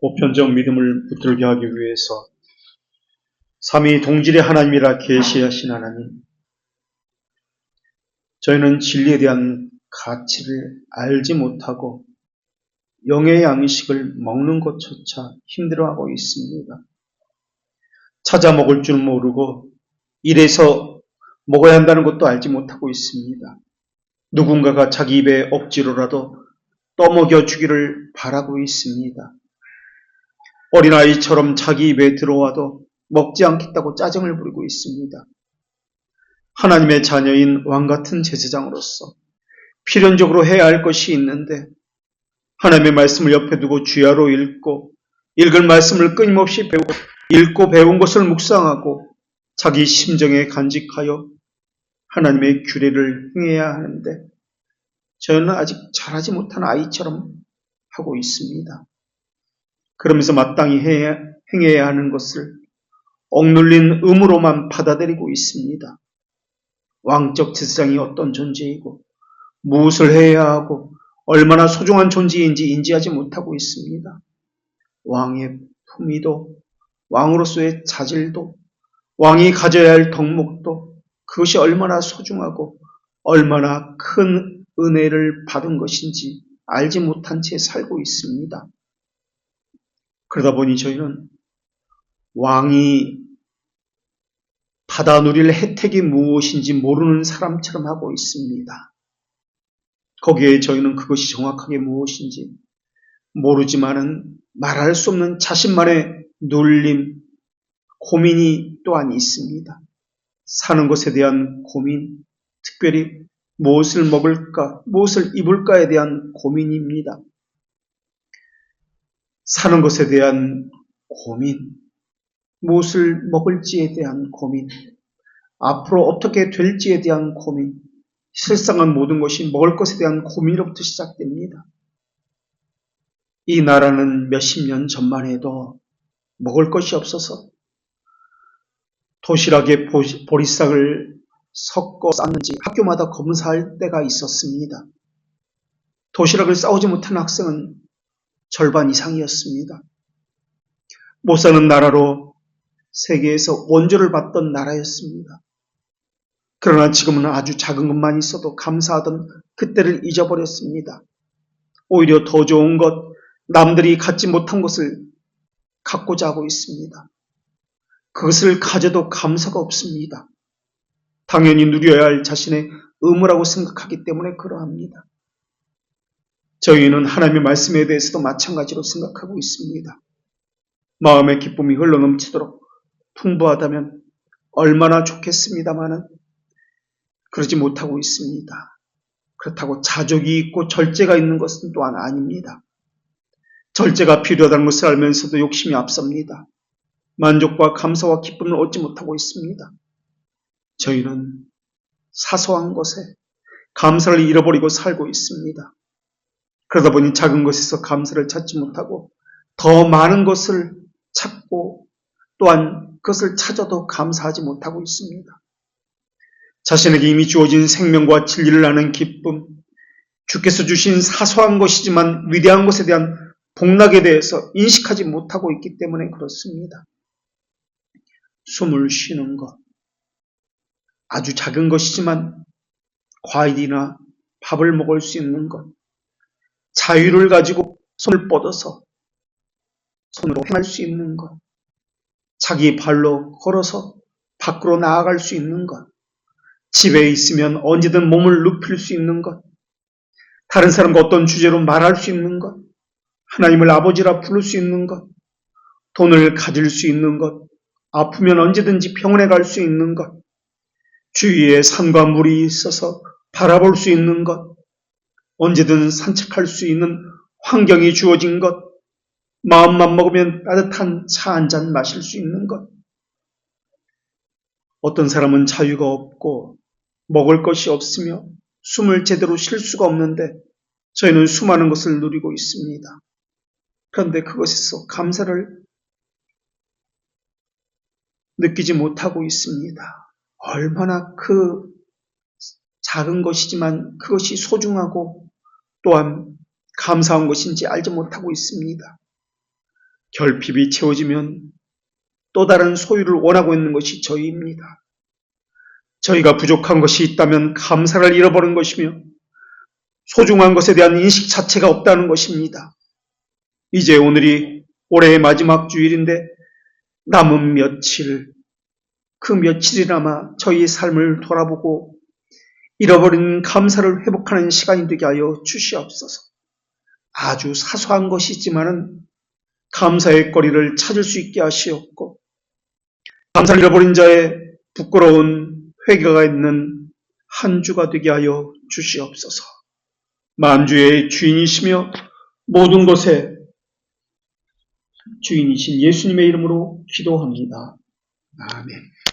보편적 믿음을 붙들게 하기 위해서 삼위 동질의 하나님이라 계시하신 하나님, 저희는 진리에 대한 가치를 알지 못하고 영의 양식을 먹는 것조차 힘들어하고 있습니다. 찾아 먹을 줄 모르고 이래서 먹어야 한다는 것도 알지 못하고 있습니다. 누군가가 자기 입에 억지로라도 떠먹여 주기를 바라고 있습니다. 어린아이처럼 자기 입에 들어와도 먹지 않겠다고 짜증을 부리고 있습니다. 하나님의 자녀인 왕같은 제사장으로서 필연적으로 해야 할 것이 있는데 하나님의 말씀을 옆에 두고 주야로 읽고 읽은 말씀을 끊임없이 배우고 읽고 배운 것을 묵상하고 자기 심정에 간직하여 하나님의 규례를 행해야 하는데 저는 아직 잘하지 못한 아이처럼 하고 있습니다. 그러면서 마땅히 행해야 하는 것을 억눌린 의무로만 받아들이고 있습니다. 왕적 제사장이 어떤 존재이고 무엇을 해야 하고 얼마나 소중한 존재인지 인지하지 못하고 있습니다. 왕의 품위도 왕으로서의 자질도 왕이 가져야 할 덕목도 그것이 얼마나 소중하고 얼마나 큰 은혜를 받은 것인지 알지 못한 채 살고 있습니다. 그러다 보니 저희는 왕이 받아 누릴 혜택이 무엇인지 모르는 사람처럼 하고 있습니다. 거기에 저희는 그것이 정확하게 무엇인지 모르지만은 말할 수 없는 자신만의 눌림, 고민이 또한 있습니다. 사는 것에 대한 고민, 특별히 무엇을 먹을까, 무엇을 입을까에 대한 고민입니다. 사는 것에 대한 고민, 무엇을 먹을지에 대한 고민, 앞으로 어떻게 될지에 대한 고민, 실상은 모든 것이 먹을 것에 대한 고민으로부터 시작됩니다. 이 나라는 몇십 년 전만 해도 먹을 것이 없어서 도시락에 보리쌀을 섞어 쌌는지 학교마다 검사할 때가 있었습니다. 도시락을 싸오지 못한 학생은 절반 이상이었습니다. 못 사는 나라로 세계에서 원조를 받던 나라였습니다. 그러나 지금은 아주 작은 것만 있어도 감사하던 그때를 잊어버렸습니다. 오히려 더 좋은 것, 남들이 갖지 못한 것을 갖고자 하고 있습니다. 그것을 가져도 감사가 없습니다. 당연히 누려야 할 자신의 의무라고 생각하기 때문에 그러합니다. 저희는 하나님의 말씀에 대해서도 마찬가지로 생각하고 있습니다. 마음의 기쁨이 흘러넘치도록 풍부하다면 얼마나 좋겠습니다마는 그러지 못하고 있습니다. 그렇다고 자족이 있고 절제가 있는 것은 또한 아닙니다. 절제가 필요하다는 것을 알면서도 욕심이 앞섭니다. 만족과 감사와 기쁨을 얻지 못하고 있습니다. 저희는 사소한 것에 감사를 잃어버리고 살고 있습니다. 그러다 보니 작은 것에서 감사를 찾지 못하고 더 많은 것을 찾고 또한 그것을 찾아도 감사하지 못하고 있습니다. 자신에게 이미 주어진 생명과 진리를 아는 기쁨, 주께서 주신 사소한 것이지만 위대한 것에 대한 복락에 대해서 인식하지 못하고 있기 때문에 그렇습니다. 숨을 쉬는 것, 아주 작은 것이지만 과일이나 밥을 먹을 수 있는 것, 자유를 가지고 손을 뻗어서 손으로 행할 수 있는 것, 자기 발로 걸어서 밖으로 나아갈 수 있는 것, 집에 있으면 언제든 몸을 눕힐 수 있는 것, 다른 사람과 어떤 주제로 말할 수 있는 것, 하나님을 아버지라 부를 수 있는 것, 돈을 가질 수 있는 것, 아프면 언제든지 병원에 갈 수 있는 것, 주위에 산과 물이 있어서 바라볼 수 있는 것, 언제든 산책할 수 있는 환경이 주어진 것, 마음만 먹으면 따뜻한 차 한 잔 마실 수 있는 것. 어떤 사람은 자유가 없고 먹을 것이 없으며 숨을 제대로 쉴 수가 없는데 저희는 수많은 것을 누리고 있습니다. 그런데 그것에서 감사를 느끼지 못하고 있습니다. 얼마나 그 작은 것이지만 그것이 소중하고 또한 감사한 것인지 알지 못하고 있습니다. 결핍이 채워지면 또 다른 소유를 원하고 있는 것이 저희입니다. 저희가 부족한 것이 있다면 감사를 잃어버린 것이며 소중한 것에 대한 인식 자체가 없다는 것입니다. 이제 오늘이 올해의 마지막 주일인데 남은 며칠, 그 며칠이나마 저희의 삶을 돌아보고 잃어버린 감사를 회복하는 시간이 되게 하여 주시옵소서. 아주 사소한 것이지만은 감사의 거리를 찾을 수 있게 하시옵고 감사를 잃어버린 자의 부끄러운 회개가 있는 한 주가 되게 하여 주시옵소서. 만주의 주인이시며 모든 것의 주인이신 예수님의 이름으로 기도합니다. 아멘.